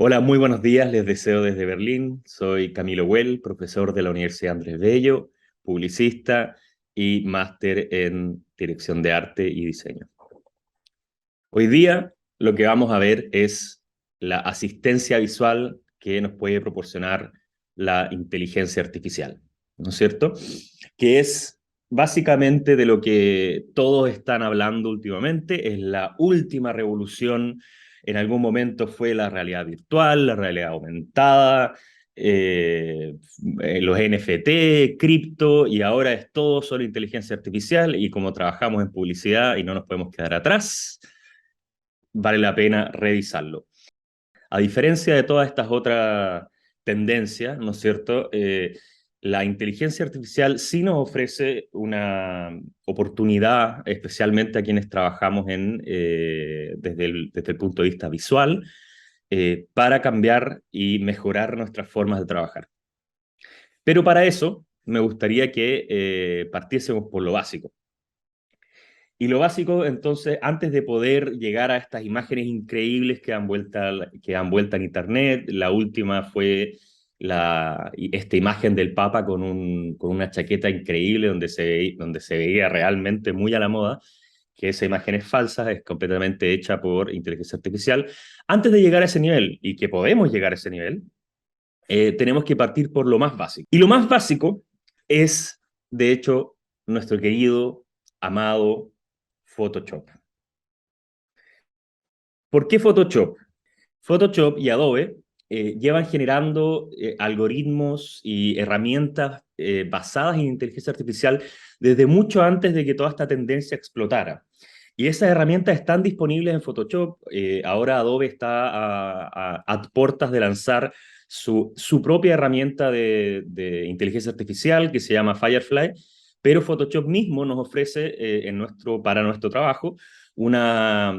Hola, muy buenos días, les deseo desde Berlín. Soy Camilo Well, profesor de la Universidad Andrés Bello, publicista y máster en dirección de arte y diseño. Hoy día lo que vamos a ver es la asistencia visual que nos puede proporcionar la inteligencia artificial, ¿no es cierto? Que es básicamente de lo que todos están hablando últimamente, es la última revolución. En algún momento fue la realidad virtual, la realidad aumentada, eh, los NFT, cripto, y ahora es todo solo inteligencia artificial, y como trabajamos en publicidad y no nos podemos quedar atrás, vale la pena revisarlo. A diferencia de todas estas otras tendencias, ¿no es cierto? La inteligencia artificial sí nos ofrece una oportunidad, especialmente a quienes trabajamos desde el punto de vista visual, para cambiar y mejorar nuestras formas de trabajar. Pero para eso me gustaría que partiésemos por lo básico. Y lo básico, entonces, antes de poder llegar a estas imágenes increíbles que dan vuelta en Internet, la última fue esta imagen del Papa con una chaqueta increíble donde se veía realmente muy a la moda, que esa imagen es falsa, es completamente hecha por inteligencia artificial. Antes de llegar a ese nivel, y que podemos llegar a ese nivel, tenemos que partir por lo más básico. Y lo más básico es, de hecho, nuestro querido, amado Photoshop. ¿Por qué Photoshop? Photoshop y Adobe llevan generando algoritmos y herramientas basadas en inteligencia artificial desde mucho antes de que toda esta tendencia explotara. Y esas herramientas están disponibles en Photoshop. Ahora Adobe está a puertas de lanzar su propia herramienta inteligencia artificial que se llama Firefly, pero Photoshop mismo nos ofrece para nuestro trabajo una,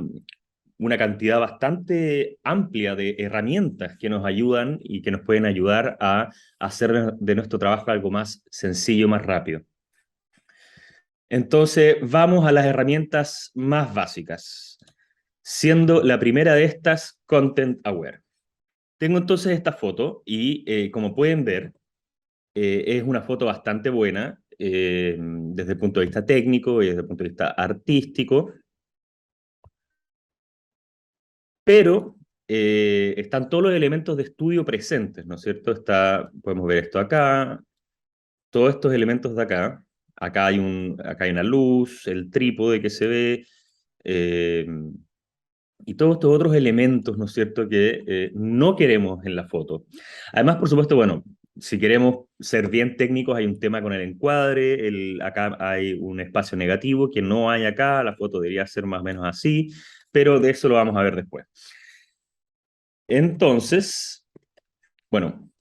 una cantidad bastante amplia de herramientas que nos ayudan y que nos pueden ayudar a hacer de nuestro trabajo algo más sencillo, más rápido. Entonces, vamos a las herramientas más básicas, siendo la primera de estas Content Aware. Tengo entonces esta foto y como pueden ver, es una foto bastante buena desde el punto de vista técnico y desde el punto de vista artístico, pero están todos los elementos de estudio presentes, ¿no es cierto? Podemos ver esto acá, todos estos elementos de acá. Acá hay una luz, el trípode que se ve, eh, y todos estos otros elementos, ¿no es cierto?, que no queremos en la foto. Además, por supuesto, bueno, si queremos ser bien técnicos, hay un tema con el encuadre, acá hay un espacio negativo que no hay acá, la foto debería ser más o menos así, pero de eso lo vamos a ver después. Entonces, bueno,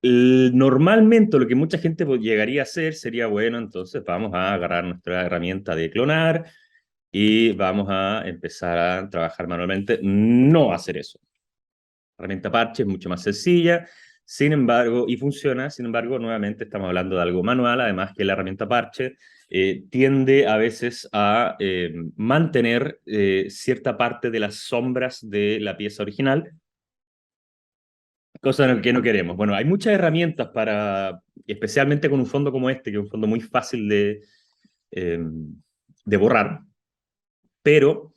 normalmente lo que mucha gente llegaría a hacer sería, bueno, entonces vamos a agarrar nuestra herramienta de clonar y vamos a empezar a trabajar manualmente. No hacer eso. La herramienta parche es mucho más sencilla, sin embargo, y funciona, sin embargo, nuevamente estamos hablando de algo manual, además que la herramienta parche tiende a veces a mantener cierta parte de las sombras de la pieza original, cosa que no queremos. Bueno, hay muchas herramientas especialmente con un fondo como este, que es un fondo muy fácil de borrar, pero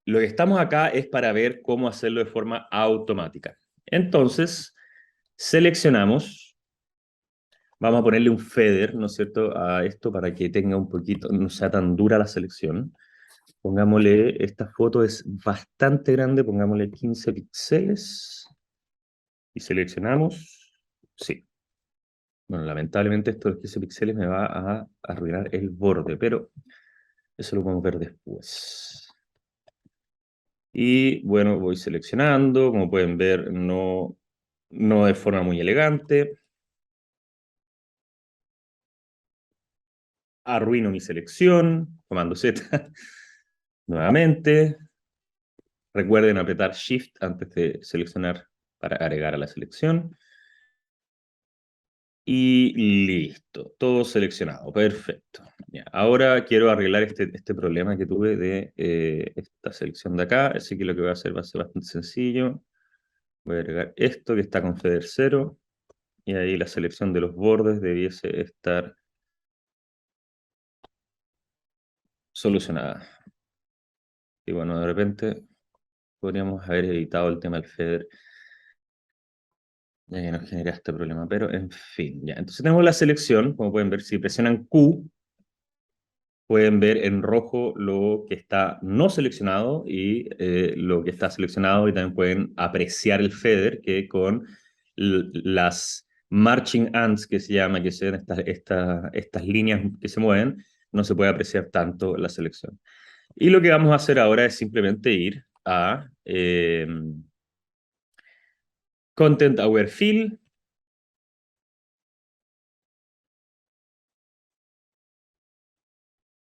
lo que estamos acá es para ver cómo hacerlo de forma automática. Entonces, seleccionamos, vamos a ponerle un feather, ¿no es cierto?, a esto para que tenga un poquito, no sea tan dura la selección. Pongámosle, esta foto es bastante grande, pongámosle 15 píxeles y seleccionamos, sí. Bueno, lamentablemente esto de 15 píxeles me va a arruinar el borde, pero eso lo podemos ver después. Y bueno, voy seleccionando, como pueden ver, no de forma muy elegante. Arruino mi selección, comando Z, nuevamente. Recuerden apretar Shift antes de seleccionar para agregar a la selección. Y listo, todo seleccionado, perfecto. Ya, ahora quiero arreglar este problema que tuve de esta selección de acá, así que lo que voy a hacer va a ser bastante sencillo. Voy a agregar esto que está con Feather 0. Y ahí la selección de los bordes debiese estar solucionada. Y bueno, de repente podríamos haber editado el tema del Feather, ya que nos genera este problema, pero en fin, ya. Entonces tenemos la selección, como pueden ver, si presionan Q, pueden ver en rojo lo que está no seleccionado y lo que está seleccionado, y también pueden apreciar el feather, que con las marching ants, que se llama, que son estas líneas que se mueven, no se puede apreciar tanto la selección. Y lo que vamos a hacer ahora es simplemente ir a Content Aware Fill.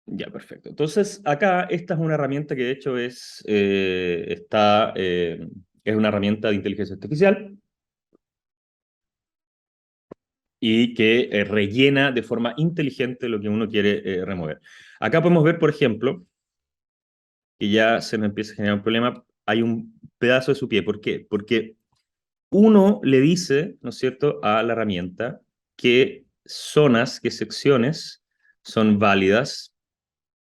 Ya, perfecto. Entonces, acá esta es una herramienta que de hecho es una herramienta de inteligencia artificial y que rellena de forma inteligente lo que uno quiere remover. Acá podemos ver, por ejemplo, que ya se me empieza a generar un problema. Hay un pedazo de su pie. ¿Por qué? Porque uno le dice, ¿no es cierto?, a la herramienta qué zonas, qué secciones son válidas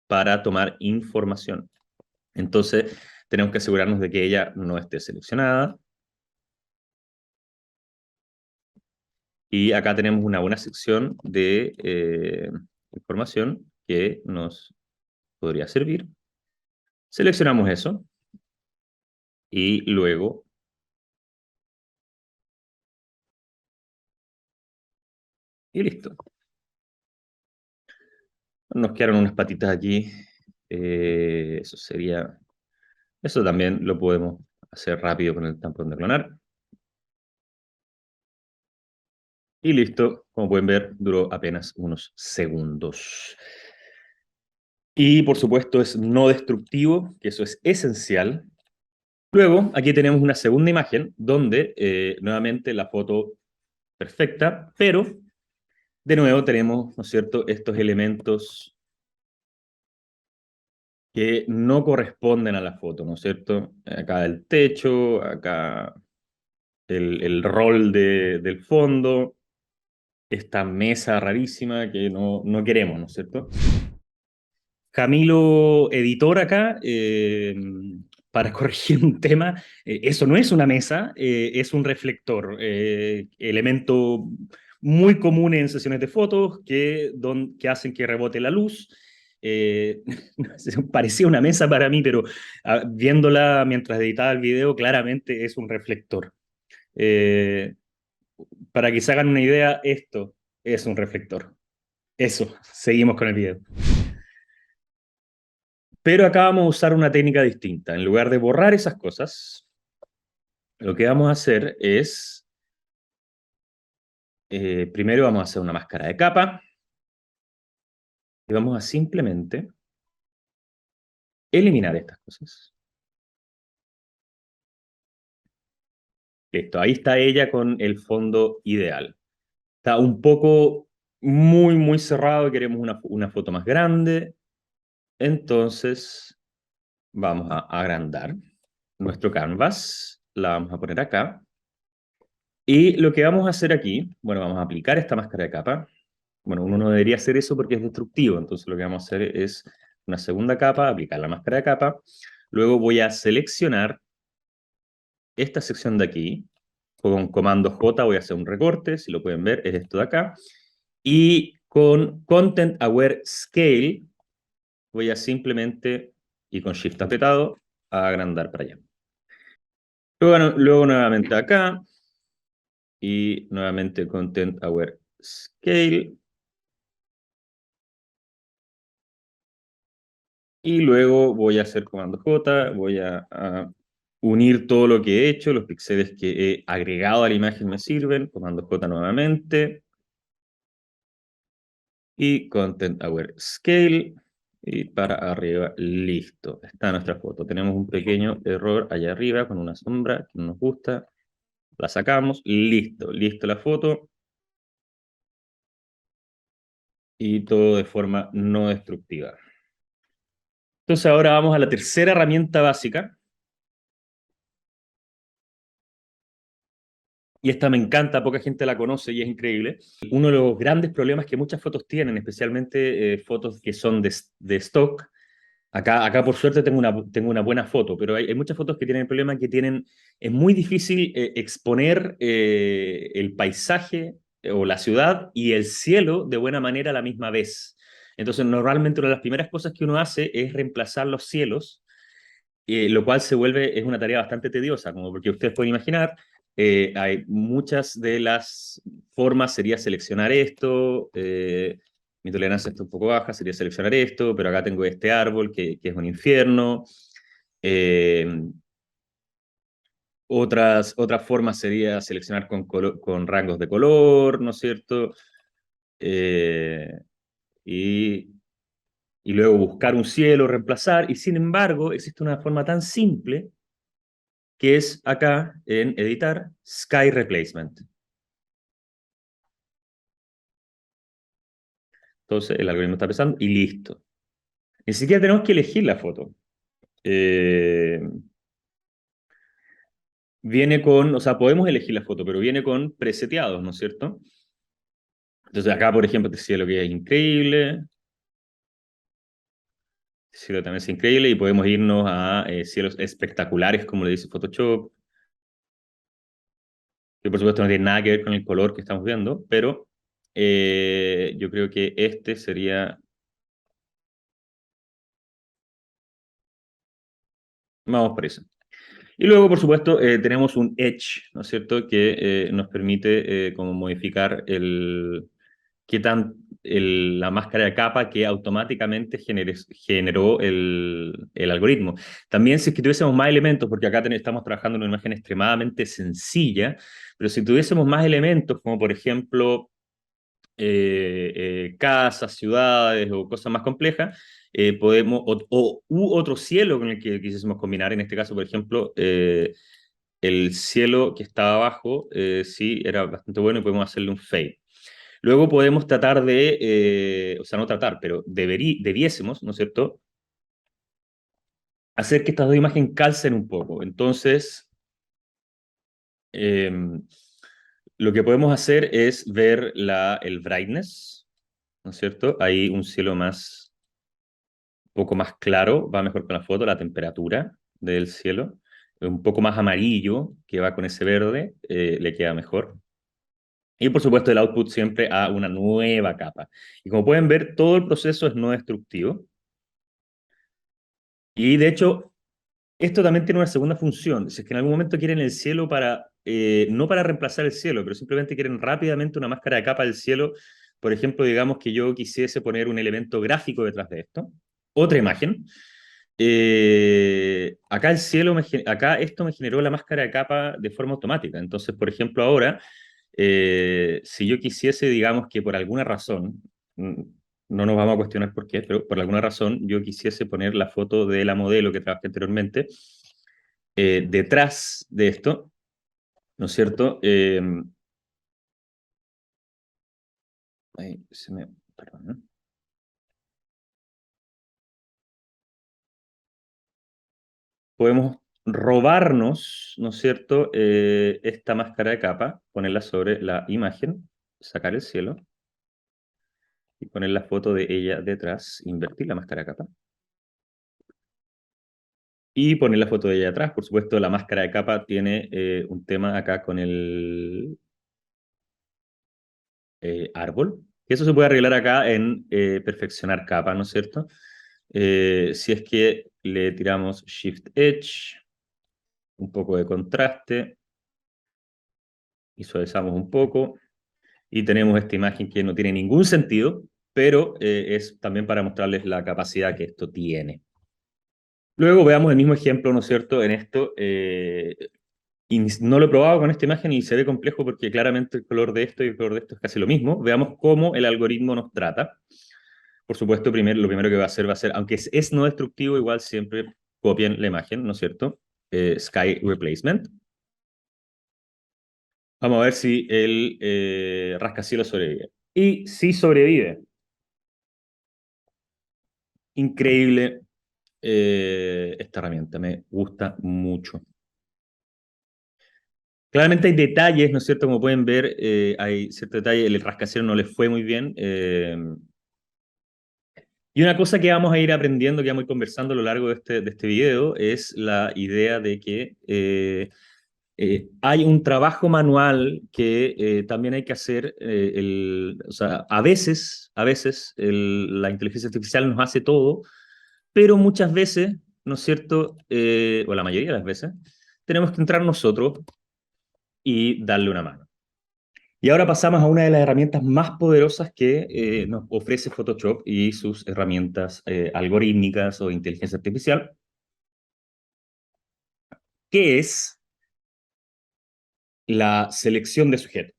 para tomar información. Entonces, tenemos que asegurarnos de que ella no esté seleccionada. Y acá tenemos una buena sección de información que nos podría servir. Seleccionamos eso y luego, y listo. Nos quedaron unas patitas aquí. Eso también lo podemos hacer rápido con el tampón de clonar. Y listo, como pueden ver, duró apenas unos segundos. Y por supuesto es no destructivo, que eso es esencial. Luego, aquí tenemos una segunda imagen donde nuevamente la foto perfecta, pero de nuevo tenemos, ¿no es cierto?, estos elementos que no corresponden a la foto, ¿no es cierto? Acá el techo, acá el rol del fondo, esta mesa rarísima que no queremos, ¿no es cierto? Camilo, editor acá, para corregir un tema, eso no es una mesa, es un reflector, elemento muy común en sesiones de fotos que hacen que rebote la luz. Parecía una mesa para mí, pero viéndola mientras editaba el video, claramente es un reflector. Eh, para que se hagan una idea, esto es un reflector. Eso, seguimos con el video. Pero acá vamos a usar una técnica distinta. En lugar de borrar esas cosas, lo que vamos a hacer es, primero vamos a hacer una máscara de capa y vamos a simplemente eliminar estas cosas. Listo, ahí está ella con el fondo ideal. Está un poco muy cerrado y queremos una foto más grande. Entonces vamos a agrandar nuestro canvas. La vamos a poner acá. Y lo que vamos a hacer aquí, bueno, vamos a aplicar esta máscara de capa. Bueno, uno no debería hacer eso porque es destructivo, entonces lo que vamos a hacer es una segunda capa, aplicar la máscara de capa. Luego voy a seleccionar esta sección de aquí. Con comando J voy a hacer un recorte, si lo pueden ver, es esto de acá. Y con Content Aware Scale voy a simplemente, y con Shift apretado, a agrandar para allá. Luego nuevamente acá, y nuevamente Content Aware Scale. Y luego voy a hacer comando J, voy a unir todo lo que he hecho, los píxeles que he agregado a la imagen me sirven, comando J nuevamente, y Content Aware Scale, y para arriba, listo, está nuestra foto. Tenemos un pequeño error allá arriba con una sombra que no nos gusta, la sacamos, listo la foto, y todo de forma no destructiva. Entonces ahora vamos a la tercera herramienta básica, y esta me encanta, poca gente la conoce y es increíble. Uno de los grandes problemas que muchas fotos tienen, especialmente fotos que son de stock, acá por suerte tengo una buena foto, pero hay muchas fotos que tienen el problema que tienen, es muy difícil exponer el paisaje o la ciudad y el cielo de buena manera a la misma vez. Entonces, normalmente una de las primeras cosas que uno hace es reemplazar los cielos, lo cual es una tarea bastante tediosa, como porque ustedes pueden imaginar, hay muchas de las formas sería seleccionar esto, mi tolerancia está un poco baja, sería seleccionar esto, pero acá tengo este árbol que es un infierno. Eh, otras formas sería seleccionar con rangos de color, ¿no es cierto? Eh, y, y luego buscar un cielo, reemplazar, y sin embargo existe una forma tan simple que es acá en editar Sky Replacement. Entonces el algoritmo está pensando y listo. Ni siquiera tenemos que elegir la foto. Eh, viene con, o sea, podemos elegir la foto, pero viene con preseteados, ¿no es cierto? Entonces acá, por ejemplo, este cielo que es increíble, este cielo también es increíble y podemos irnos a cielos espectaculares, como le dice Photoshop, que por supuesto no tiene nada que ver con el color que estamos viendo, pero yo creo que este sería, vamos por eso. Y luego, por supuesto, tenemos un Edge, ¿no es cierto?, que nos permite como modificar qué tan, la máscara de capa que automáticamente generó el algoritmo. También si es que tuviésemos más elementos, porque acá estamos trabajando en una imagen extremadamente sencilla, pero si tuviésemos más elementos, como por ejemplo casas, ciudades o cosas más complejas, podemos, u otro cielo con el que quisiésemos combinar, en este caso, por ejemplo, el cielo que estaba abajo, sí, era bastante bueno y podemos hacerle un fade. Luego podemos tratar de, o sea, no tratar, pero debiésemos, ¿no es cierto?, hacer que estas dos imágenes calcen un poco. Entonces, eh, lo que podemos hacer es ver el brightness, ¿no es cierto? Hay un cielo poco más claro, va mejor con la foto, la temperatura del cielo, un poco más amarillo, que va con ese verde, le queda mejor. Y por supuesto el output siempre a una nueva capa. Y como pueden ver, todo el proceso es no destructivo. Y de hecho, esto también tiene una segunda función. Si es que en algún momento quieren el cielo para, no para reemplazar el cielo, pero simplemente quieren rápidamente una máscara de capa del cielo, por ejemplo, digamos que yo quisiese poner un elemento gráfico detrás de esto, otra imagen. Acá acá esto me generó la máscara de capa de forma automática. Entonces, por ejemplo, ahora, si yo quisiese, digamos que por alguna razón, mm, no nos vamos a cuestionar por qué, pero por alguna razón yo quisiese poner la foto de la modelo que trabajé anteriormente detrás de esto, ¿no es cierto? Ahí perdón, ¿no? Podemos robarnos, ¿no es cierto?, esta máscara de capa, ponerla sobre la imagen, sacar el cielo y poner la foto de ella detrás, invertir la máscara de capa y poner la foto de ella atrás. Por supuesto, la máscara de capa tiene un tema acá con el árbol, que eso se puede arreglar acá en perfeccionar capa, ¿no es cierto? Si es que le tiramos Shift Edge, un poco de contraste y suavizamos un poco, y tenemos esta imagen que no tiene ningún sentido, pero es también para mostrarles la capacidad que esto tiene. Luego veamos el mismo ejemplo, ¿no es cierto?, en esto. Y no lo he probado con esta imagen y se ve complejo porque claramente el color de esto y el color de esto es casi lo mismo. Veamos cómo el algoritmo nos trata. Por supuesto, lo primero que va a ser, aunque es no destructivo, igual siempre copian la imagen, ¿no es cierto? Sky Replacement. Vamos a ver si el rascacielos sobrevive. Y sí sobrevive. Increíble esta herramienta, me gusta mucho. Claramente hay detalles, ¿no es cierto? Como pueden ver, hay ciertos detalles, el rascacielos no les fue muy bien. Y una cosa que vamos a ir aprendiendo, que vamos a ir conversando a lo largo de este video, es la idea de que hay un trabajo manual que también hay que hacer. O sea, a veces la inteligencia artificial nos hace todo, pero muchas veces, ¿no es cierto? O la mayoría de las veces, tenemos que entrar nosotros y darle una mano. Y ahora pasamos a una de las herramientas más poderosas que nos ofrece Photoshop y sus herramientas algorítmicas o inteligencia artificial, que es la selección de sujetos.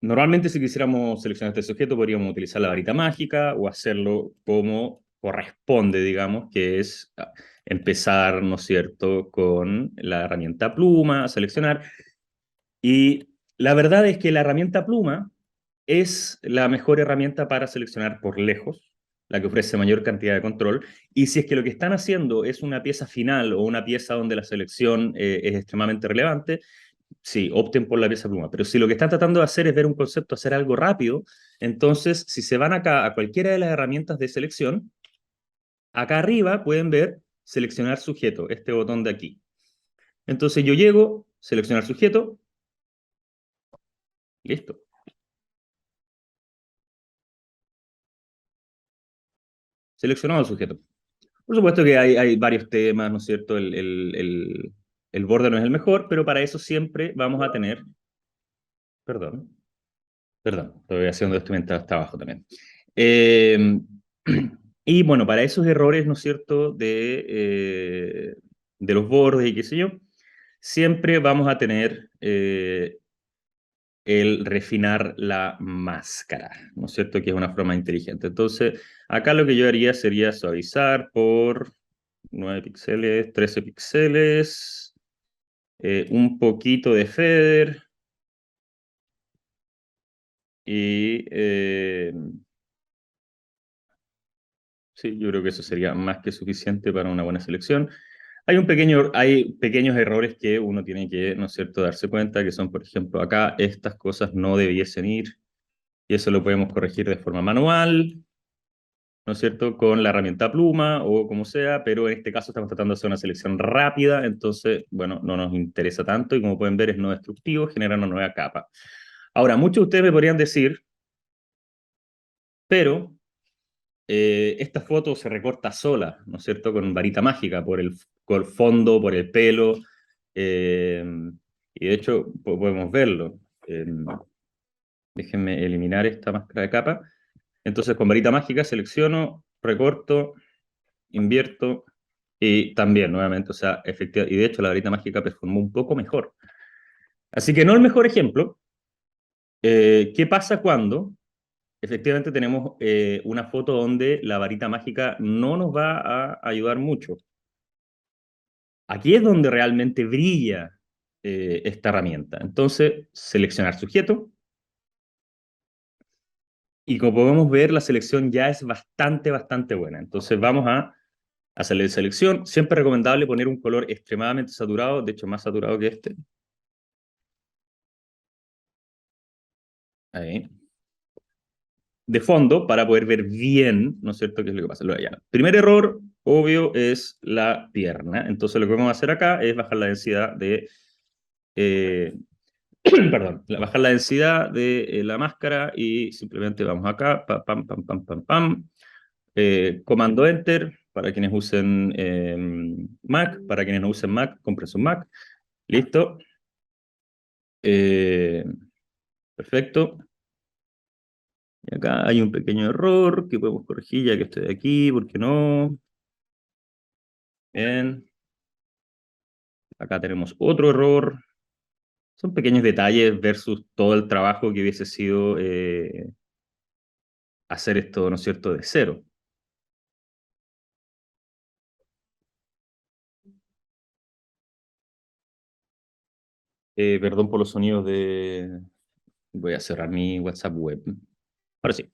Normalmente, si quisiéramos seleccionar este sujeto, podríamos utilizar la varita mágica o hacerlo como corresponde, digamos, que es empezar, ¿no es cierto?, con la herramienta pluma, seleccionar. Y la verdad es que la herramienta pluma es la mejor herramienta para seleccionar por lejos, la que ofrece mayor cantidad de control. Y si es que lo que están haciendo es una pieza final o una pieza donde la selección es extremadamente relevante, sí, opten por la pieza pluma. Pero si lo que están tratando de hacer es ver un concepto, hacer algo rápido, entonces si se van acá a cualquiera de las herramientas de selección, acá arriba pueden ver seleccionar sujeto, este botón de aquí. Entonces yo llego, seleccionar sujeto, listo. Seleccionado el sujeto. Por supuesto que hay varios temas, ¿no es cierto? El borde no es el mejor, pero para eso siempre vamos a tener, perdón, perdón, estoy haciendo esto mientras trabajo también. Eh, y bueno, para esos errores, ¿no es cierto?, de los bordes y qué sé yo, siempre vamos a tener el refinar la máscara, ¿no es cierto?, que es una forma inteligente. Entonces, acá lo que yo haría sería suavizar por 9 píxeles, 13 píxeles, un poquito de feather y sí, yo creo que eso sería más que suficiente para una buena selección. Hay pequeños errores que uno tiene que, ¿no es cierto?, darse cuenta, que son, por ejemplo, acá estas cosas no debiesen ir y eso lo podemos corregir de forma manual, ¿no es cierto?, con la herramienta pluma o como sea, pero en este caso estamos tratando de hacer una selección rápida, entonces, bueno, no nos interesa tanto y como pueden ver es no destructivo, genera una nueva capa. Ahora, muchos de ustedes me podrían decir, pero esta foto se recorta sola, ¿no es cierto?, con varita mágica, por el fondo, por el pelo, eh, y de hecho podemos verlo. Eh, Déjenme eliminar esta máscara de capa. Entonces con varita mágica selecciono, recorto, invierto y también nuevamente, o sea, efectivamente, y de hecho la varita mágica performó un poco mejor. Así que no el mejor ejemplo. ¿Qué pasa cuando efectivamente tenemos una foto donde la varita mágica no nos va a ayudar mucho? Aquí es donde realmente brilla esta herramienta. Entonces, seleccionar sujeto. Y como podemos ver, la selección ya es bastante buena. Entonces vamos a hacerle selección. Siempre recomendable poner un color extremadamente saturado, de hecho más saturado que este. Ahí. De fondo para poder ver bien, ¿no es cierto?, qué es lo que pasa. Ya. Primer error, obvio, es la pierna. Entonces lo que vamos a hacer acá es bajar la densidad de... perdón, bajar la densidad de la máscara y simplemente vamos acá, pam, pam, pam, pam, pam. Comando Enter para quienes usen Mac, para quienes no usen Mac, compren su Mac. Listo. Eh, Perfecto. Y acá hay un pequeño error que podemos corregir ya que estoy aquí, ¿por qué no? Bien. Acá tenemos otro error. Son pequeños detalles versus todo el trabajo que hubiese sido hacer esto, ¿no es cierto?, de cero. Perdón por los sonidos de... Voy a cerrar mi WhatsApp web. Ahora sí.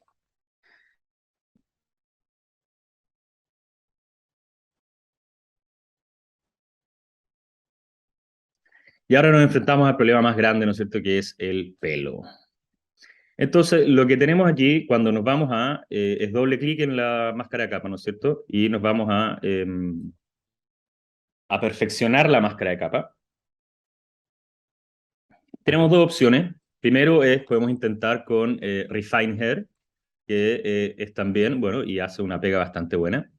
Y ahora nos enfrentamos al problema más grande, ¿no es cierto?, que es el pelo. Entonces, lo que tenemos aquí, cuando nos vamos es doble clic en la máscara de capa, ¿no es cierto? Y nos vamos a perfeccionar la máscara de capa. Tenemos dos opciones. Primero podemos intentar con Refine Hair, que es también, bueno, y hace una pega bastante buena.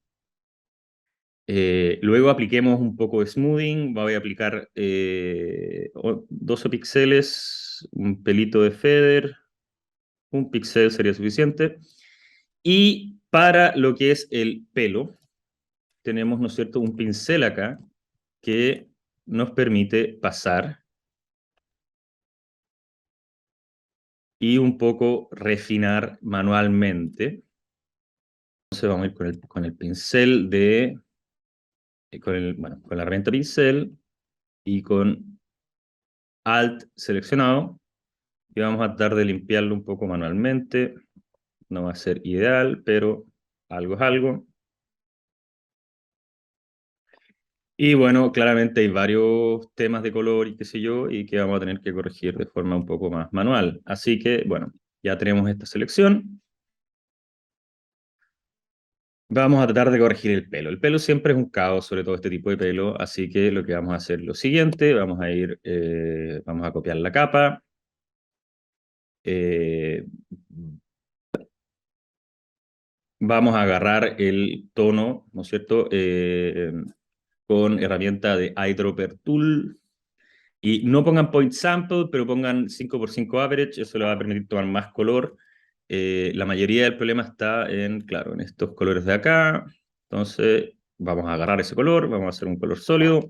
Luego apliquemos un poco de smoothing. Voy a aplicar 12 píxeles, un pelito de feather, un píxel sería suficiente. Y para lo que es el pelo, tenemos, ¿no es cierto?, un pincel acá que nos permite pasar y un poco refinar manualmente. Entonces vamos a ir con el pincel bueno, con la herramienta pincel y con Alt seleccionado, y vamos a tratar de limpiarlo un poco manualmente. No va a ser ideal, pero algo es algo. Y bueno, claramente hay varios temas de color y qué sé yo, y que vamos a tener que corregir de forma un poco más manual. Así que, bueno, ya tenemos esta selección. Vamos a tratar de corregir el pelo. El pelo siempre es un caos, sobre todo este tipo de pelo, así que lo que vamos a hacer es lo siguiente, vamos a copiar la capa, eh, vamos a agarrar el tono, ¿no es cierto?, con herramienta de Eyedropper Tool, y no pongan Point Sample, pero pongan 5x5 Average, eso le va a permitir tomar más color. La mayoría del problema está claro, en estos colores de acá. Entonces, vamos a agarrar ese color, vamos a hacer un color sólido.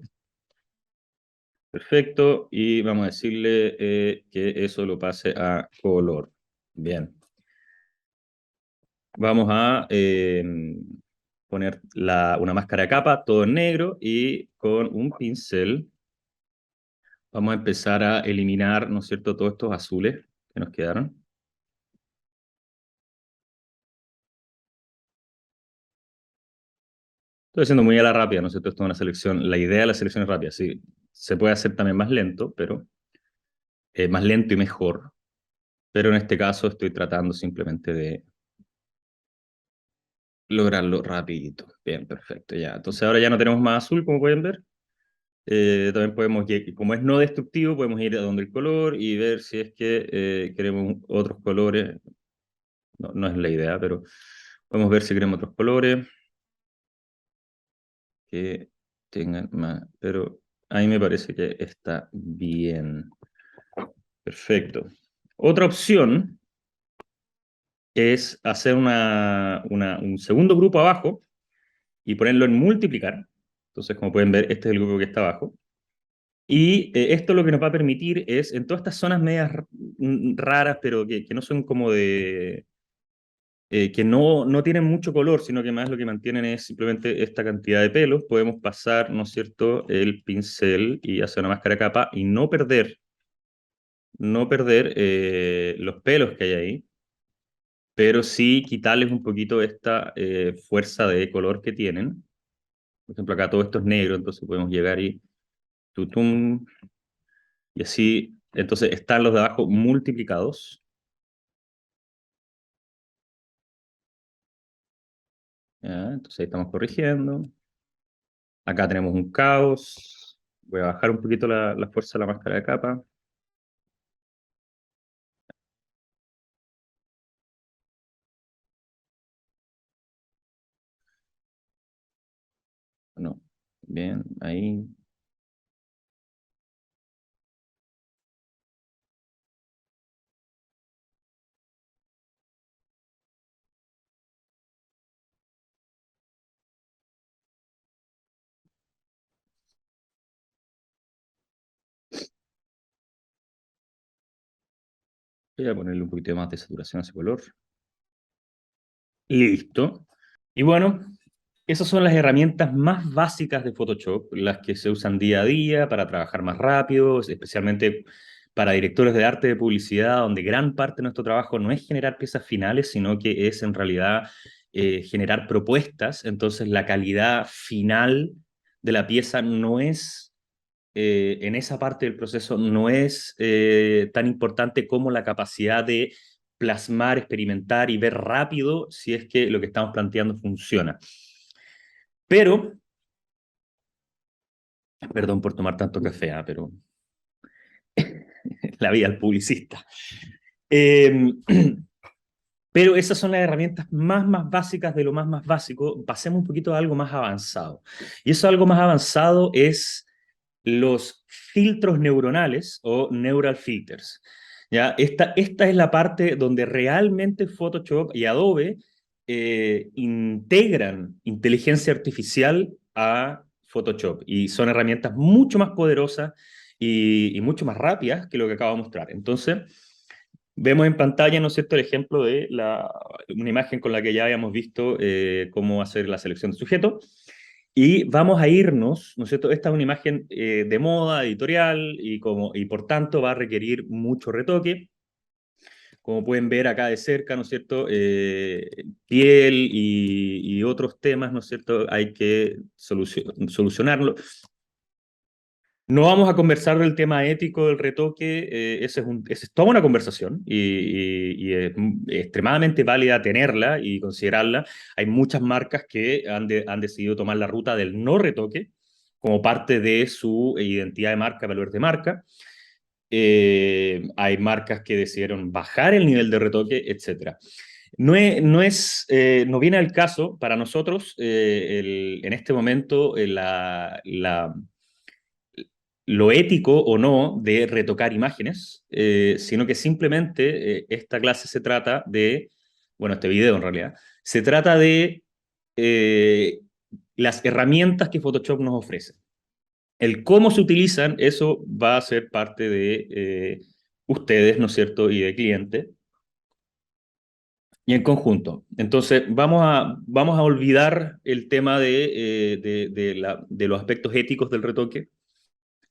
Perfecto, y vamos a decirle que eso lo pase a color. Bien. Vamos a poner una máscara de capa, todo en negro, y con un pincel vamos a empezar a eliminar, ¿no es cierto?, todos estos azules que nos quedaron. Estoy haciendo muy a la rápida, ¿no es cierto? Esto es una selección, la idea de la selección es rápida, sí. Se puede hacer también más lento, pero más lento y mejor. Pero en este caso estoy tratando simplemente de lograrlo rapidito. Bien, perfecto, ya. Entonces ahora ya no tenemos más azul, como pueden ver. También podemos, como es no destructivo, podemos ir a donde el color y ver si es que queremos otros colores. No, no es la idea, pero podemos ver si queremos otros colores que tengan más. Pero a mí me parece que está bien. Perfecto. Otra opción es hacer un segundo grupo abajo y ponerlo en multiplicar. Entonces, como pueden ver, este es el grupo que está abajo. Y esto lo que nos va a permitir es, en todas estas zonas medias raras, pero que no son como que no tienen mucho color, sino que más lo que mantienen es simplemente esta cantidad de pelos, podemos pasar, ¿no es cierto?, el pincel y hacer una máscara capa y no perder los pelos que hay ahí, pero sí quitarles un poquito esta fuerza de color que tienen. Por ejemplo, acá todo esto es negro, entonces podemos llegar y tutum, y así, entonces están los de abajo multiplicados. ¿Ya? Entonces ahí estamos corrigiendo. Acá tenemos un caos. Voy a bajar un poquito la fuerza de la máscara de capa. No, bien, ahí. Voy a ponerle un poquito más de saturación a ese color. Listo. Y bueno, esas son las herramientas más básicas de Photoshop, las que se usan día a día para trabajar más rápido, especialmente para directores de arte de publicidad, donde gran parte de nuestro trabajo no es generar piezas finales, sino que es en realidad generar propuestas. Entonces la calidad final de la pieza no es en esa parte del proceso no es tan importante como la capacidad de plasmar, experimentar y ver rápido si es que lo que estamos planteando funciona. Pero, perdón por tomar tanto café, pero la vida del publicista. Eh, pero esas son las herramientas más básicas de lo más básico. Pasemos un poquito a algo más avanzado. Y eso algo más avanzado es los filtros neuronales o neural filters. ¿Ya? Esta es la parte donde realmente Photoshop y Adobe integran inteligencia artificial a Photoshop y son herramientas mucho más poderosas y mucho más rápidas que lo que acabo de mostrar. Entonces, vemos en pantalla, ¿no es cierto?, el ejemplo de una imagen con la que ya habíamos visto cómo hacer la selección de sujeto. Y vamos a irnos, ¿no es cierto? Esta es una imagen de moda, editorial, y por tanto va a requerir mucho retoque. Como pueden ver acá de cerca, ¿no es cierto? Piel y otros temas, ¿no es cierto? Hay que solucionarlo. No vamos a conversar del tema ético del retoque, esa es toda una conversación y es extremadamente válida tenerla y considerarla. Hay muchas marcas que han decidido tomar la ruta del no retoque como parte de su identidad de marca, valor de marca. Hay marcas que decidieron bajar el nivel de retoque, etcétera. No viene al caso para nosotros en este momento lo ético o no de retocar imágenes, sino que simplemente esta clase se trata de, bueno, este video en realidad, se trata de eh, las herramientas que Photoshop nos ofrece. El cómo se utilizan, eso va a ser parte de ustedes, ¿no es cierto?, y de cliente, y en conjunto. Entonces, vamos a olvidar el tema de los aspectos éticos del retoque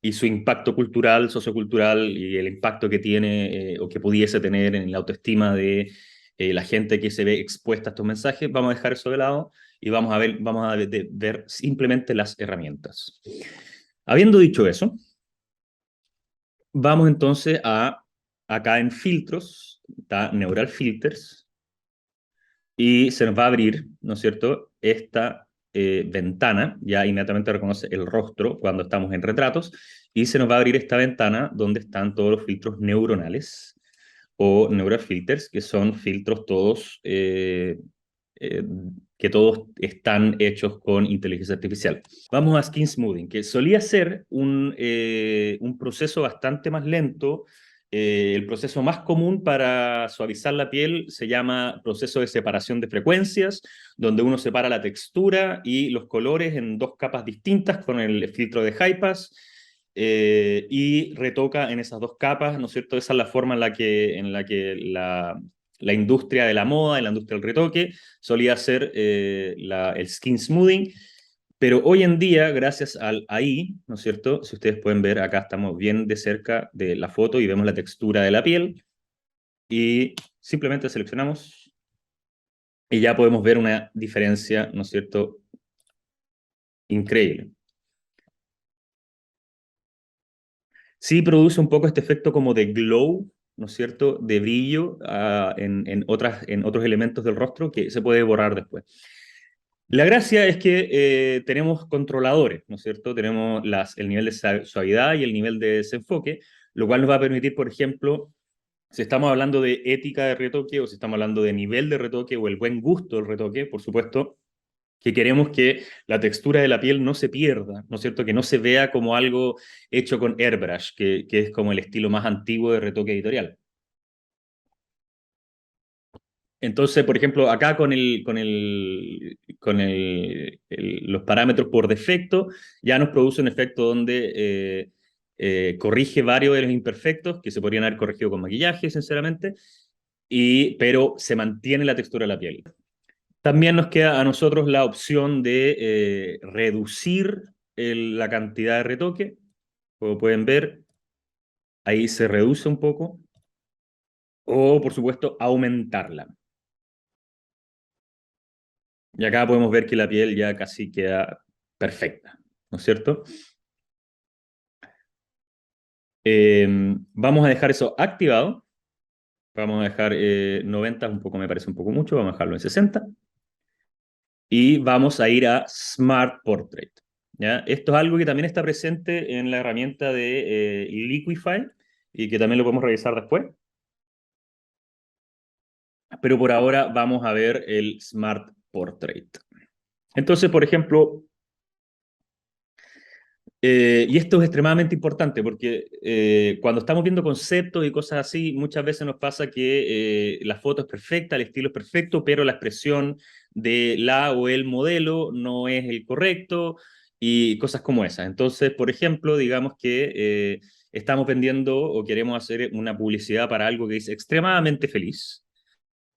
y su impacto cultural, sociocultural y el impacto que tiene o que pudiese tener en la autoestima de la gente que se ve expuesta a estos mensajes. Vamos a dejar eso de lado y vamos a ver simplemente las herramientas. Habiendo dicho eso, vamos entonces acá en filtros, está Neural Filters, y se nos va a abrir, ¿no es cierto?, esta ventana, ya inmediatamente reconoce el rostro cuando estamos en retratos, y se nos va a abrir esta ventana donde están todos los filtros neuronales o neural filters, que son filtros todos eh, que todos están hechos con inteligencia artificial. Vamos a Skin Smoothing, que solía ser un proceso bastante más lento. El proceso más común para suavizar la piel se llama proceso de separación de frecuencias, donde uno separa la textura y los colores en dos capas distintas con el filtro de high pass y retoca en esas dos capas, ¿no es cierto? Esa es la forma en la que la industria de la moda y la industria del retoque solía hacer el skin smoothing, pero hoy en día, gracias al AI, ¿no es cierto? Si ustedes pueden ver, acá estamos bien de cerca de la foto y vemos la textura de la piel y simplemente seleccionamos y ya podemos ver una diferencia, ¿no es cierto? Increíble. Sí produce un poco este efecto como de glow, ¿no es cierto?, de brillo en otros elementos del rostro que se puede borrar después. La gracia es que tenemos controladores, ¿no es cierto? Tenemos el nivel de suavidad y el nivel de desenfoque, lo cual nos va a permitir, por ejemplo, si estamos hablando de ética de retoque o si estamos hablando de nivel de retoque o el buen gusto del retoque, por supuesto, que queremos que la textura de la piel no se pierda, ¿no es cierto? Que no se vea como algo hecho con airbrush, que es como el estilo más antiguo de retoque editorial. Entonces, por ejemplo, acá los parámetros por defecto ya nos produce un efecto donde corrige varios de los imperfectos que se podrían haber corregido con maquillaje, sinceramente, pero se mantiene la textura de la piel. También nos queda a nosotros la opción de reducir la cantidad de retoque. Como pueden ver, ahí se reduce un poco. O, por supuesto, aumentarla. Y acá podemos ver que la piel ya casi queda perfecta, ¿no es cierto? Vamos a dejar eso activado. Vamos a dejar 90, un poco me parece un poco mucho, vamos a dejarlo en 60. Y vamos a ir a Smart Portrait. ¿Ya? Esto es algo que también está presente en la herramienta de Liquify y que también lo podemos revisar después. Pero por ahora vamos a ver el Smart Portrait. Entonces, por ejemplo, y esto es extremadamente importante porque cuando estamos viendo conceptos y cosas así, muchas veces nos pasa que la foto es perfecta, el estilo es perfecto, pero la expresión de la o el modelo no es el correcto y cosas como esas. Entonces, por ejemplo, digamos que estamos vendiendo o queremos hacer una publicidad para algo que es extremadamente feliz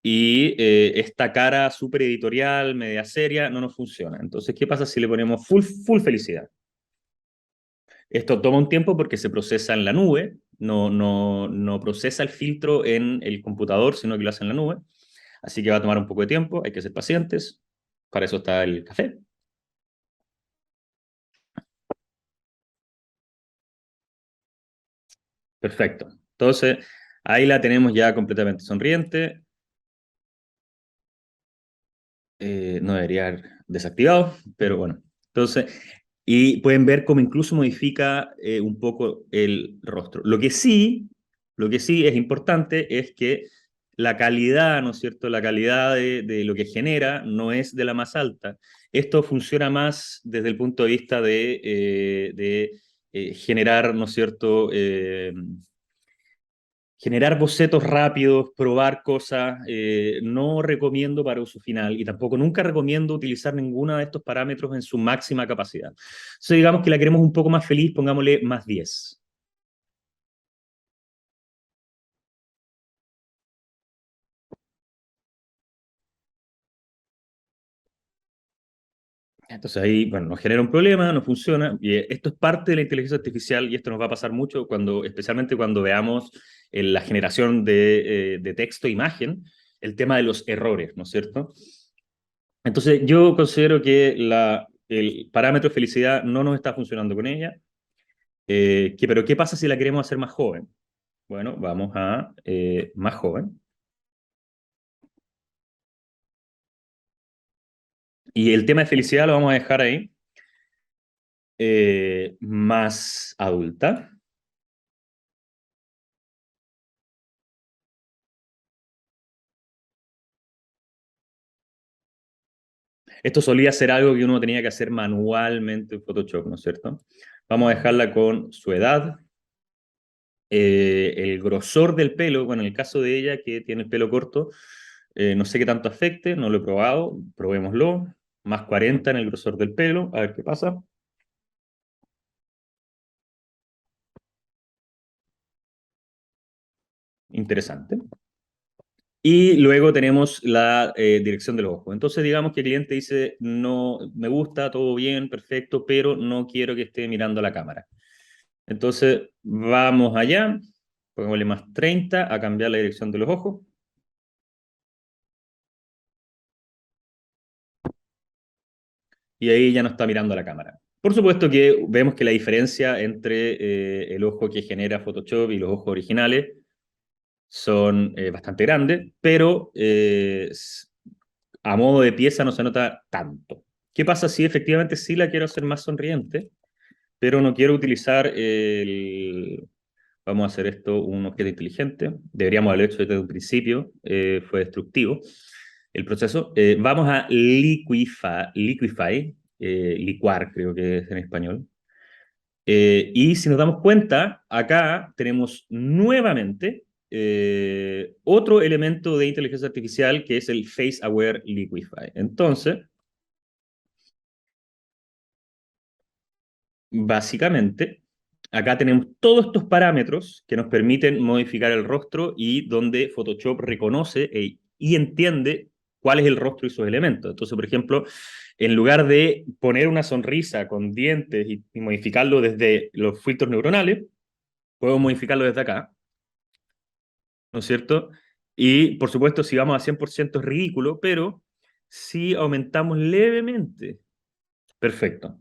y esta cara súper editorial, media seria, no nos funciona. Entonces, ¿qué pasa si le ponemos full felicidad? Esto toma un tiempo porque se procesa en la nube, no procesa el filtro en el computador, sino que lo hace en la nube. Así que va a tomar un poco de tiempo, hay que ser pacientes. Para eso está el café. Perfecto. Entonces, ahí la tenemos ya completamente sonriente. No debería haber desactivado, pero bueno. Entonces, y pueden ver cómo incluso modifica un poco el rostro. Lo que sí es importante es que la calidad, ¿no es cierto? La calidad de lo que genera no es de la más alta. Esto funciona más desde el punto de vista de generar, ¿no es cierto? Generar bocetos rápidos, probar cosas, no recomiendo para uso final y tampoco nunca recomiendo utilizar ninguno de estos parámetros en su máxima capacidad. Entonces digamos que la queremos un poco más feliz, pongámosle más 10. Entonces ahí, bueno, nos genera un problema, no funciona, y esto es parte de la inteligencia artificial y esto nos va a pasar mucho cuando, especialmente cuando veamos la generación de texto e imagen, el tema de los errores, ¿no es cierto? Entonces, yo considero que el parámetro de felicidad no nos está funcionando con ella. Pero, ¿qué pasa si la queremos hacer más joven? Bueno, vamos a más joven. Y el tema de felicidad lo vamos a dejar ahí. Más adulta. Esto solía ser algo que uno tenía que hacer manualmente en Photoshop, ¿no es cierto? Vamos a dejarla con su edad, el grosor del pelo, bueno, en el caso de ella que tiene el pelo corto, no sé qué tanto afecte, no lo he probado, probémoslo. Más 40 en el grosor del pelo, a ver qué pasa. Interesante. Y luego tenemos la dirección de los ojos. Entonces, digamos que el cliente dice, no, me gusta, todo bien, perfecto, pero no quiero que esté mirando a la cámara. Entonces, vamos allá, pongámosle más 30 a cambiar la dirección de los ojos. Y ahí ya no está mirando a la cámara. Por supuesto que vemos que la diferencia entre el ojo que genera Photoshop y los ojos originales son bastante grandes, pero a modo de pieza no se nota tanto. ¿Qué pasa si efectivamente sí la quiero hacer más sonriente, pero no quiero utilizar vamos a hacer esto un objeto inteligente? Deberíamos haberlo hecho desde un principio, fue destructivo el proceso. Vamos a liquify, licuar creo que es en español. Y si nos damos cuenta, acá tenemos nuevamente otro elemento de inteligencia artificial que es el Face Aware Liquify. Entonces, básicamente, acá tenemos todos estos parámetros que nos permiten modificar el rostro y donde Photoshop reconoce y entiende cuál es el rostro y sus elementos. Entonces, por ejemplo, en lugar de poner una sonrisa con dientes y modificarlo desde los filtros neuronales, puedo modificarlo desde acá, ¿no es cierto? Y, por supuesto, si vamos a 100% es ridículo, pero si aumentamos levemente, perfecto.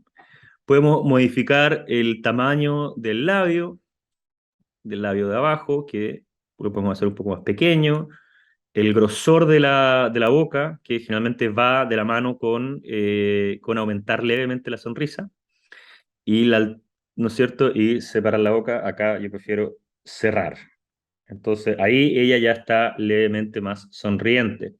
Podemos modificar el tamaño del labio, del labio de abajo, que lo podemos hacer un poco más pequeño, el grosor de la boca, que generalmente va de la mano con aumentar levemente la sonrisa, y ¿no es cierto? Y separar la boca, acá yo prefiero cerrar. Entonces ahí ella ya está levemente más sonriente.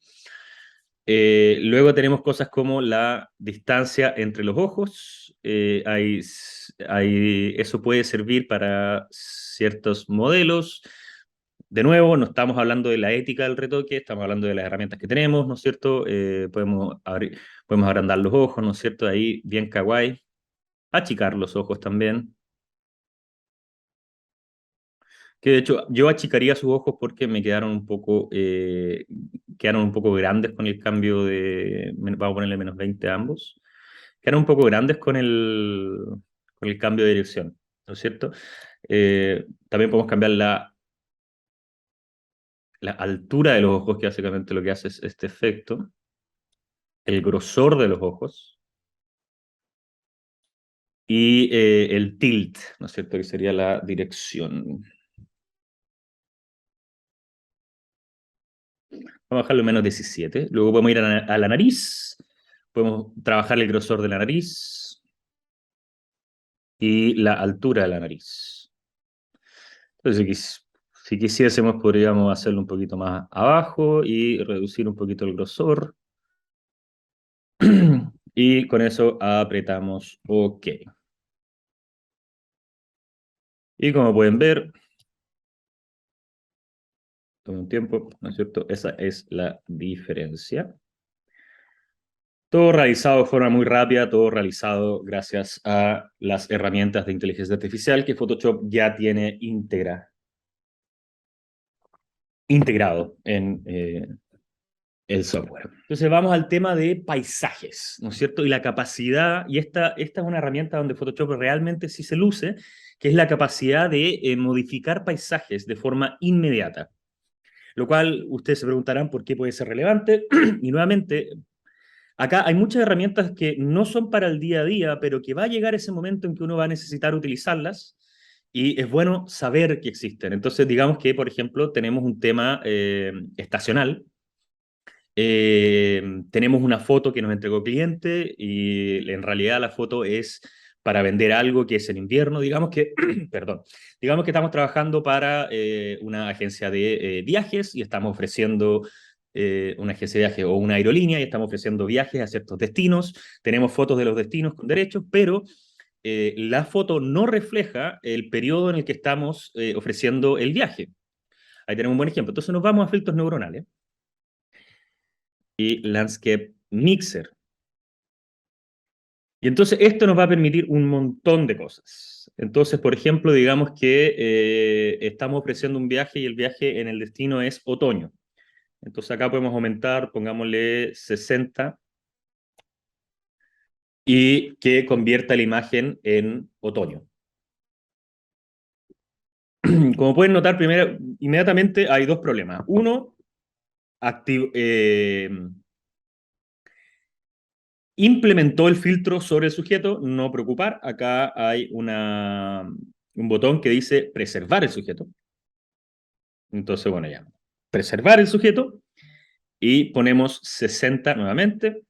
Luego tenemos cosas como la distancia entre los ojos. Eso puede servir para ciertos modelos. De nuevo, no estamos hablando de la ética del retoque, estamos hablando de las herramientas que tenemos, ¿no es cierto? Podemos agrandar los ojos, ¿no es cierto? Ahí bien kawaii. Achicar los ojos también. Que de hecho yo achicaría sus ojos porque me quedaron un poco grandes con el cambio vamos a ponerle -20 a ambos, quedaron un poco grandes con el cambio de dirección, ¿no es cierto? También podemos cambiar la altura de los ojos, que básicamente lo que hace es este efecto, el grosor de los ojos y el tilt, ¿no es cierto? Que sería la dirección. Vamos a bajarlo a -17. Luego podemos ir a la nariz. Podemos trabajar el grosor de la nariz y la altura de la nariz. Entonces, si quisiésemos, podríamos hacerlo un poquito más abajo y reducir un poquito el grosor. Y con eso apretamos OK. Y como pueden ver, toma un tiempo, ¿no es cierto? Esa es la diferencia. Todo realizado de forma muy rápida, todo realizado gracias a las herramientas de inteligencia artificial que Photoshop ya tiene integrado en el software. Entonces vamos al tema de paisajes, ¿no es cierto? Y la capacidad, y esta es una herramienta donde Photoshop realmente sí se luce, que es la capacidad de modificar paisajes de forma inmediata. Lo cual ustedes se preguntarán por qué puede ser relevante. Y nuevamente, acá hay muchas herramientas que no son para el día a día, pero que va a llegar ese momento en que uno va a necesitar utilizarlas y es bueno saber que existen. Entonces, digamos que, por ejemplo, tenemos un tema estacional. Tenemos una foto que nos entregó cliente y en realidad la foto es para vender algo que es en invierno. Digamos que, perdón, digamos que estamos trabajando para una agencia de viajes y estamos ofreciendo una agencia de viajes o una aerolínea y estamos ofreciendo viajes a ciertos destinos. Tenemos fotos de los destinos con derechos, pero la foto no refleja el periodo en el que estamos ofreciendo el viaje. Ahí tenemos un buen ejemplo. Entonces nos vamos a filtros neuronales y Landscape Mixer. Y entonces esto nos va a permitir un montón de cosas. Entonces, por ejemplo, digamos que estamos ofreciendo un viaje y el viaje en el destino es otoño. Entonces acá podemos aumentar, pongámosle 60, y que convierta la imagen en otoño. Como pueden notar, primero, inmediatamente hay dos problemas. Uno, implementó el filtro sobre el sujeto, no preocupar. Acá hay un botón que dice preservar el sujeto. Entonces, bueno, ya. Preservar el sujeto y ponemos 60 nuevamente.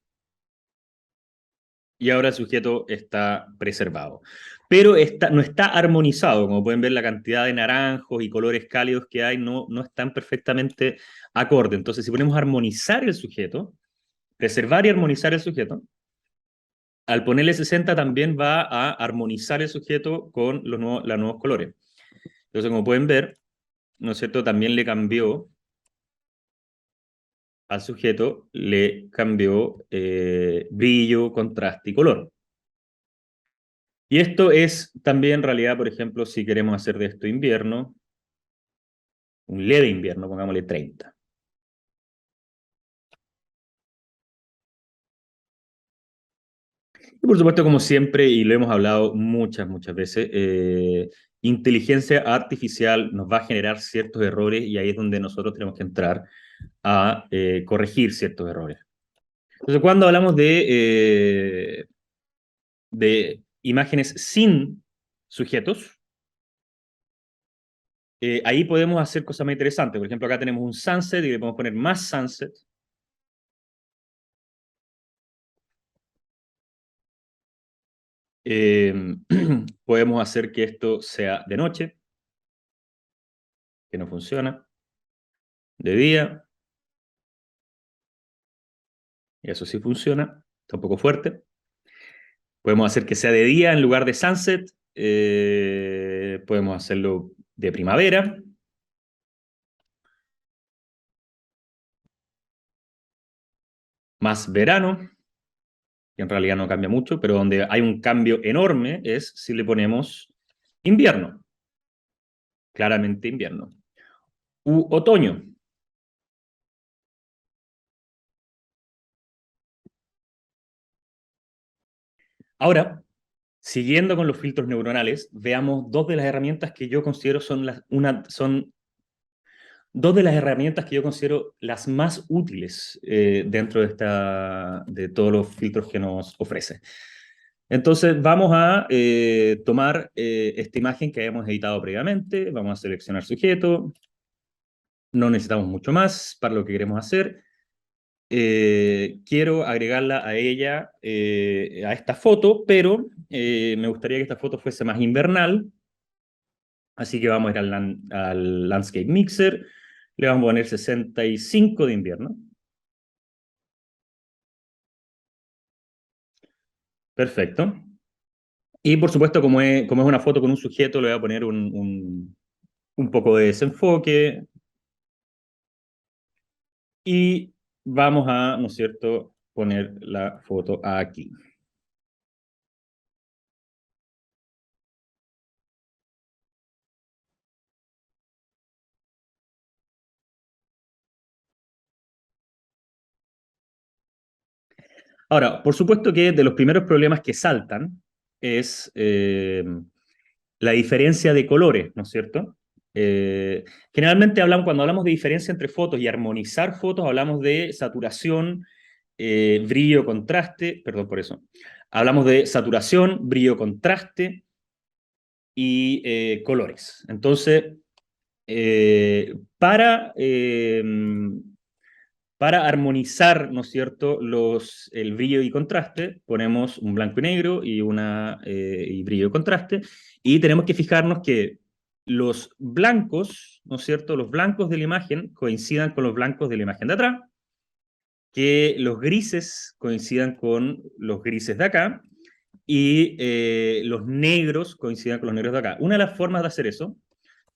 Y ahora el sujeto está preservado. Pero no está armonizado. Como pueden ver, la cantidad de naranjos y colores cálidos que hay no están perfectamente acorde. Entonces, si ponemos armonizar el sujeto, preservar y armonizar el sujeto, al ponerle 60 también va a armonizar el sujeto con los nuevos colores. Entonces, como pueden ver, ¿no es cierto? También le cambió al sujeto, le cambió brillo, contraste y color. Y esto es también en realidad, por ejemplo, si queremos hacer de esto invierno, un leve invierno, pongámosle 30. Y por supuesto, como siempre, y lo hemos hablado muchas veces, inteligencia artificial nos va a generar ciertos errores y ahí es donde nosotros tenemos que entrar a corregir ciertos errores. Entonces, cuando hablamos de imágenes sin sujetos, ahí podemos hacer cosas más interesantes. Por ejemplo, acá tenemos un sunset y le podemos poner más sunset. Eh, podemos hacer que esto sea de noche, que no funciona, de día, y eso sí funciona, está un poco fuerte. Podemos hacer que sea de día en lugar de sunset, podemos hacerlo de primavera, más verano, que en realidad no cambia mucho, pero donde hay un cambio enorme es si le ponemos invierno, claramente invierno, u otoño. Ahora, siguiendo con los filtros neuronales, veamos dos de las herramientas que yo considero son dos de las herramientas que yo considero las más útiles dentro de todos los filtros que nos ofrece. Entonces vamos a tomar esta imagen que habíamos editado previamente, vamos a seleccionar sujeto, no necesitamos mucho más para lo que queremos hacer. Quiero agregarla a ella, a esta foto, pero me gustaría que esta foto fuese más invernal, así que vamos a ir al Landscape Mixer, le vamos a poner 65 de invierno. Perfecto. Y por supuesto, como es una foto con un sujeto, le voy a poner un poco de desenfoque y vamos a, ¿no es cierto?, poner la foto aquí. Ahora, por supuesto que de los primeros problemas que saltan es la diferencia de colores, ¿no es cierto? Generalmente cuando hablamos de diferencia entre fotos y armonizar fotos, hablamos de saturación, brillo, contraste, perdón por eso. Hablamos de saturación, brillo, contraste y colores. Entonces, para armonizar, ¿no es cierto?, el brillo y contraste, ponemos un blanco y negro y brillo y contraste, y tenemos que fijarnos que los blancos, ¿no es cierto?, los blancos de la imagen coincidan con los blancos de la imagen de atrás, que los grises coincidan con los grises de acá, y los negros coincidan con los negros de acá. Una de las formas de hacer eso,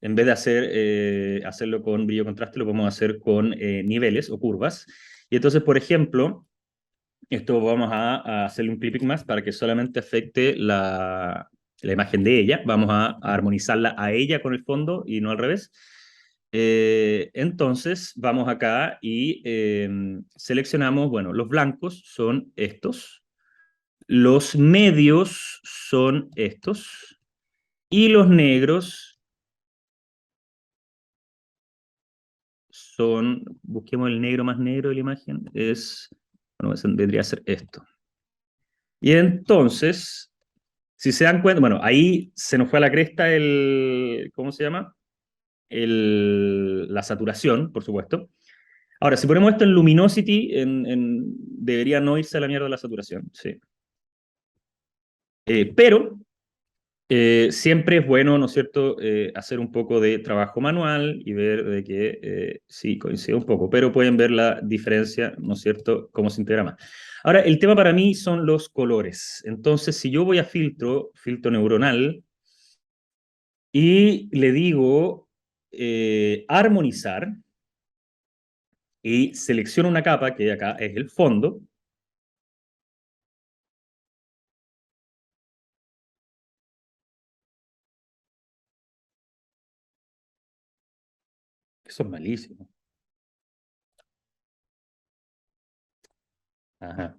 en vez de hacerlo con brillo contraste, lo podemos hacer con niveles o curvas. Y entonces, por ejemplo, esto vamos a hacerle un clipping más para que solamente afecte la imagen de ella. Vamos a armonizarla a ella con el fondo y no al revés. Entonces, vamos acá y seleccionamos, bueno, los blancos son estos, los medios son estos, y los negros busquemos el negro más negro de la imagen, bueno, vendría a ser esto. Y entonces, si se dan cuenta, bueno, ahí se nos fue a la cresta ¿cómo se llama? La saturación, por supuesto. Ahora, si ponemos esto en luminosity, debería no irse a la mierda la saturación, sí. Pero siempre es bueno, ¿no es cierto?, hacer un poco de trabajo manual y ver de que sí, coincide un poco, pero pueden ver la diferencia, ¿no es cierto?, cómo se integra más. Ahora, el tema para mí son los colores. Entonces, si yo voy a filtro neuronal, y le digo armonizar, y selecciono una capa, que acá es el fondo, eso es malísimo. Ajá.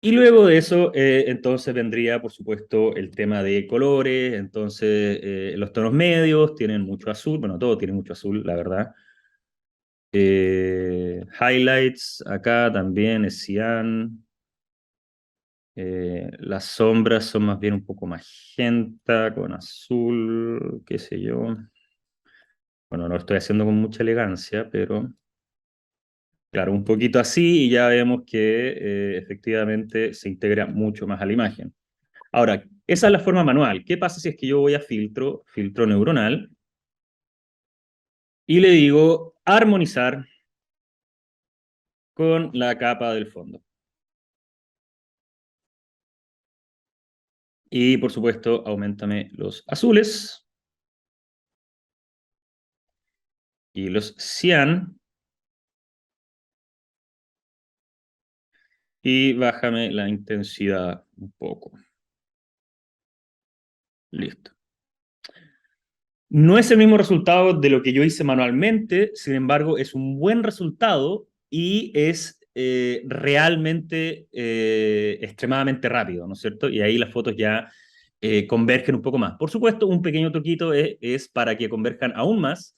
Y luego de eso, entonces vendría, por supuesto, el tema de colores. Entonces, los tonos medios tienen mucho azul, bueno, todo tiene mucho azul, la verdad. Highlights, acá también es cian. Las sombras son más bien un poco magenta, con azul, qué sé yo. Bueno, no lo estoy haciendo con mucha elegancia, pero claro, un poquito así y ya vemos que efectivamente se integra mucho más a la imagen. Ahora, esa es la forma manual. ¿Qué pasa si es que yo voy a filtro neuronal, y le digo armonizar con la capa del fondo? Y por supuesto, aumentame los azules y los cian, y bájame la intensidad un poco. Listo. No es el mismo resultado de lo que yo hice manualmente, sin embargo, es un buen resultado y es realmente extremadamente rápido, ¿no es cierto? Y ahí las fotos ya convergen un poco más. Por supuesto, un pequeño truquito es para que converjan aún más,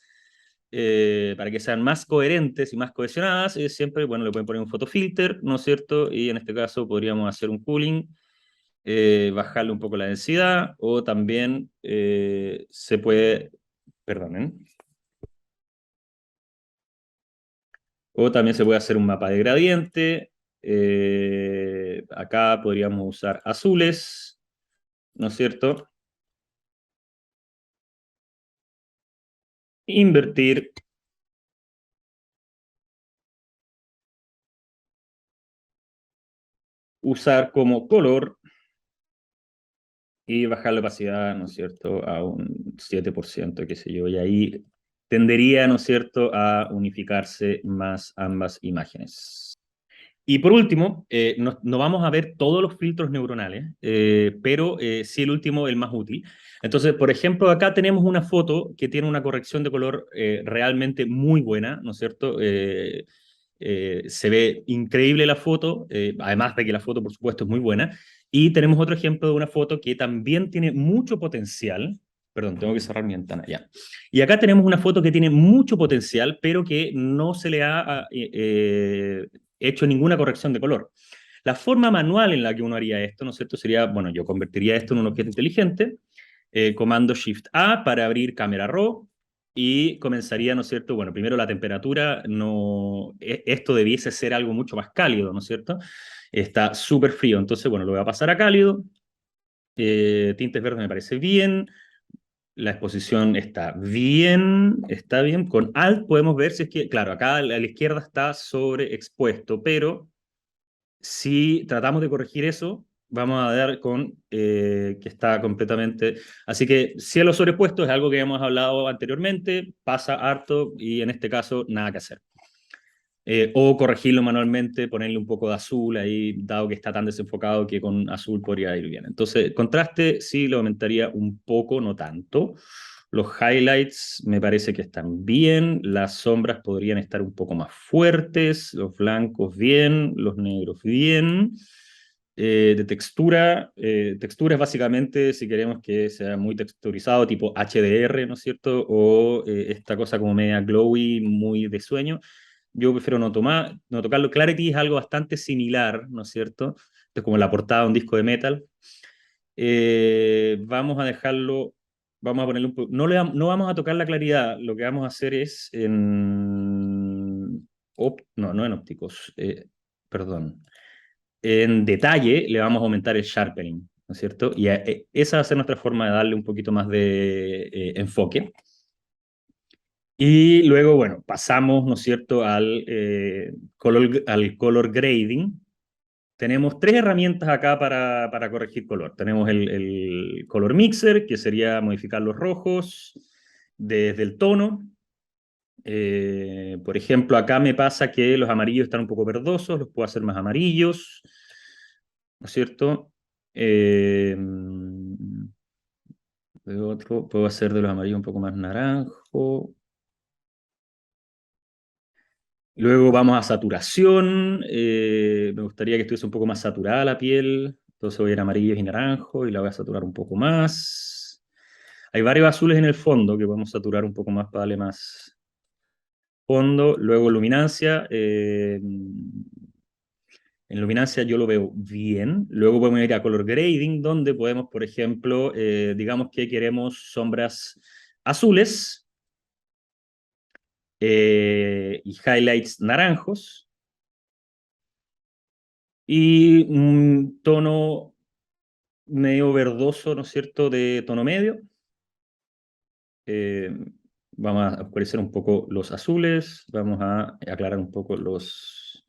para que sean más coherentes y más cohesionadas, es siempre, bueno, le pueden poner un photofilter, ¿no es cierto? Y en este caso podríamos hacer un cooling, bajarle un poco la densidad, o también se puede, perdonen, o también se puede hacer un mapa de gradiente. Acá podríamos usar azules, ¿no es cierto? Invertir, usar como color y bajar la opacidad, ¿no es cierto?, a un 7%, qué sé yo, y ahí tendería, ¿no es cierto?, a unificarse más ambas imágenes. Y por último, no vamos a ver todos los filtros neuronales, pero sí el último, el más útil. Entonces, por ejemplo, acá tenemos una foto que tiene una corrección de color realmente muy buena, ¿no es cierto? Se ve increíble la foto, además de que la foto, por supuesto, es muy buena. Y tenemos otro ejemplo de una foto que también tiene mucho potencial. Perdón, tengo que cerrar mi ventana ya. Y acá tenemos una foto que tiene mucho potencial, pero que no se le ha hecho ninguna corrección de color. La forma manual en la que uno haría esto, ¿no es cierto? Sería, bueno, yo convertiría esto en un objeto inteligente, comando Shift A para abrir cámara RAW, y comenzaría, ¿no es cierto? Bueno, primero la temperatura, no, esto debiese ser algo mucho más cálido, ¿no es cierto? Está súper frío, entonces, bueno, lo voy a pasar a cálido. Tintes verdes me parece bien. La exposición está bien. Con Alt podemos ver si es que, claro, acá a la izquierda está sobreexpuesto, pero si tratamos de corregir eso, vamos a dar con que está completamente... Así que cielo sobrepuesto es algo que hemos hablado anteriormente, pasa harto y en este caso nada que hacer. O corregirlo manualmente, ponerle un poco de azul ahí, dado que está tan desenfocado que con azul podría ir bien. Entonces, contraste sí lo aumentaría un poco, no tanto. Los highlights me parece que están bien, las sombras podrían estar un poco más fuertes, los blancos bien, los negros bien. De textura, textura es básicamente si queremos que sea muy texturizado, tipo HDR, ¿no es cierto? O esta cosa como media glowy, muy de sueño. Yo prefiero no tocarlo. Clarity es algo bastante similar, ¿no es cierto? Es como la portada de un disco de metal. Vamos a dejarlo, vamos a ponerle un poco, no vamos a tocar la claridad, lo que vamos a hacer es no en ópticos, perdón, en detalle le vamos a aumentar el sharpening, ¿no es cierto? Y esa va a ser nuestra forma de darle un poquito más de enfoque. Y luego, bueno, pasamos, ¿no es cierto?, al color grading. Tenemos tres herramientas acá para corregir color. Tenemos el color mixer, que sería modificar los rojos desde el tono. Por ejemplo, acá me pasa que los amarillos están un poco verdosos, los puedo hacer más amarillos, ¿no es cierto? De otro, puedo hacer de los amarillos un poco más naranjo. Luego vamos a saturación. Me gustaría que estuviese un poco más saturada la piel. Entonces voy a ir a amarillos y naranjo y la voy a saturar un poco más. Hay varios azules en el fondo que podemos saturar un poco más para darle más fondo. Luego luminancia. En luminancia yo lo veo bien. Luego podemos ir a color grading, donde podemos, por ejemplo, digamos que queremos sombras azules y highlights naranjos y un tono medio verdoso, ¿no es cierto?, de tono medio. Eh, Vamos a oscurecer un poco los azules, vamos a aclarar un poco los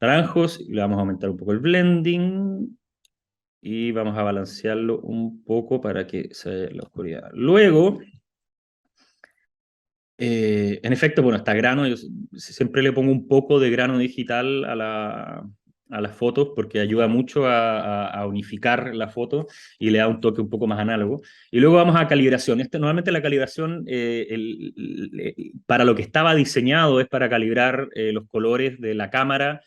naranjos, y le vamos a aumentar un poco el blending y vamos a balancearlo un poco para que se vea la oscuridad. Luego, en efecto, bueno, está grano, yo siempre le pongo un poco de grano digital a las fotos porque ayuda mucho a unificar la foto y le da un toque un poco más análogo. Y luego vamos a calibración. Normalmente la calibración, para lo que estaba diseñado, es para calibrar los colores de la cámara.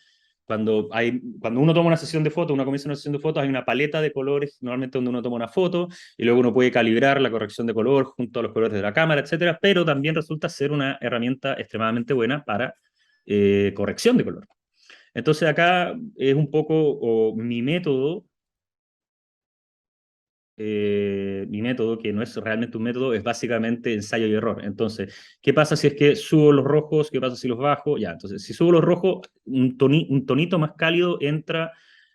Cuando uno toma una sesión de fotos, uno comienza una sesión de fotos, hay una paleta de colores, normalmente donde uno toma una foto, y luego uno puede calibrar la corrección de color junto a los colores de la cámara, etcétera, pero también resulta ser una herramienta extremadamente buena para corrección de color. Entonces acá es un poco mi método, que no es realmente un método, es básicamente ensayo y error. Entonces, ¿qué pasa si es que subo los rojos? ¿Qué pasa si los bajo? Ya, entonces, si subo los rojos, un tonito más cálido entra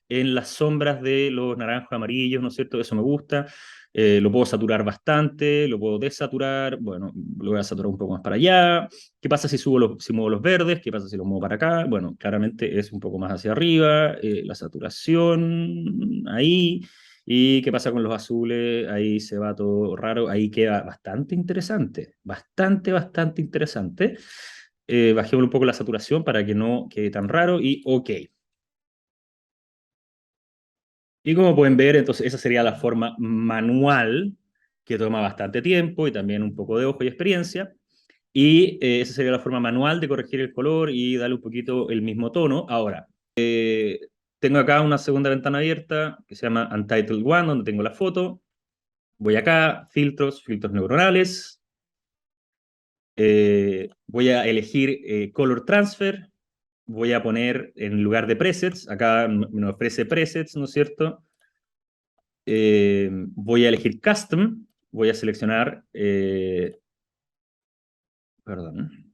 en las sombras de los naranjos amarillos, ¿no es cierto? Eso me gusta. Lo puedo saturar bastante, lo puedo desaturar, bueno, lo voy a saturar un poco más para allá. ¿Qué pasa si muevo los verdes? ¿Qué pasa si los muevo para acá? Bueno, claramente es un poco más hacia arriba, la saturación ahí. ¿Y qué pasa con los azules? Ahí se va todo raro, ahí queda bastante interesante, bastante interesante. Bajemos un poco la saturación para que no quede tan raro y ok. Y como pueden ver, entonces esa sería la forma manual, que toma bastante tiempo y también un poco de ojo y experiencia. Y esa sería la forma manual de corregir el color y darle un poquito el mismo tono. Ahora, tengo acá una segunda ventana abierta que se llama Untitled One, donde tengo la foto. Voy acá, filtros, filtros neuronales. Voy a elegir Color Transfer. Voy a poner en lugar de presets, acá me ofrece presets, ¿no es cierto? Voy a elegir Custom. Voy a seleccionar, perdón,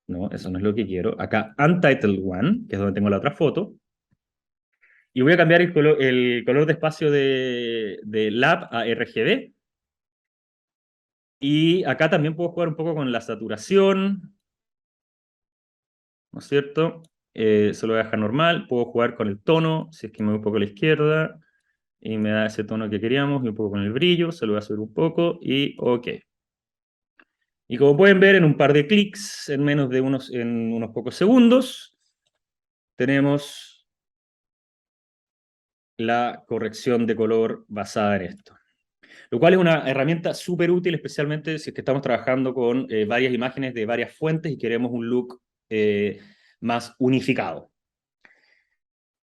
no, eso no es lo que quiero. Acá Untitled One, que es donde tengo la otra foto. Y voy a cambiar el color de espacio de Lab a RGB. Y acá también puedo jugar un poco con la saturación, ¿no es cierto? Se lo voy a dejar normal, puedo jugar con el tono, si es que me voy un poco a la izquierda, y me da ese tono que queríamos, y un poco con el brillo, se lo voy a subir un poco, y ok. Y como pueden ver, en un par de clics, en unos pocos segundos, tenemos la corrección de color basada en esto. Lo cual es una herramienta súper útil, especialmente si es que estamos trabajando con varias imágenes de varias fuentes y queremos un look más unificado.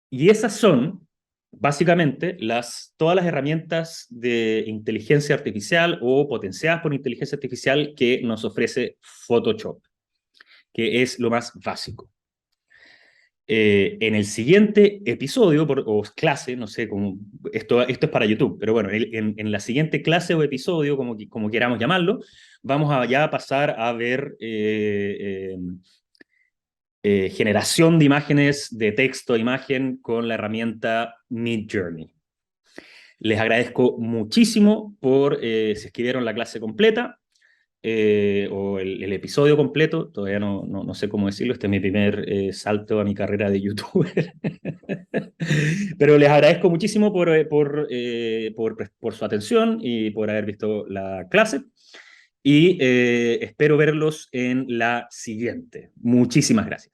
Y esas son, básicamente, todas las herramientas de inteligencia artificial o potenciadas por inteligencia artificial que nos ofrece Photoshop, que es lo más básico. En el siguiente episodio, o clase, no sé, esto es para YouTube, pero bueno, en la siguiente clase o episodio, como queramos llamarlo, vamos a ya pasar a ver generación de imágenes, de texto a imagen con la herramienta Midjourney. Les agradezco muchísimo por si es que vieron la clase completa o el episodio completo. Todavía no sé cómo decirlo, este es mi primer salto a mi carrera de youtuber. Pero les agradezco muchísimo por su atención y por haber visto la clase. Y espero verlos en la siguiente. Muchísimas gracias.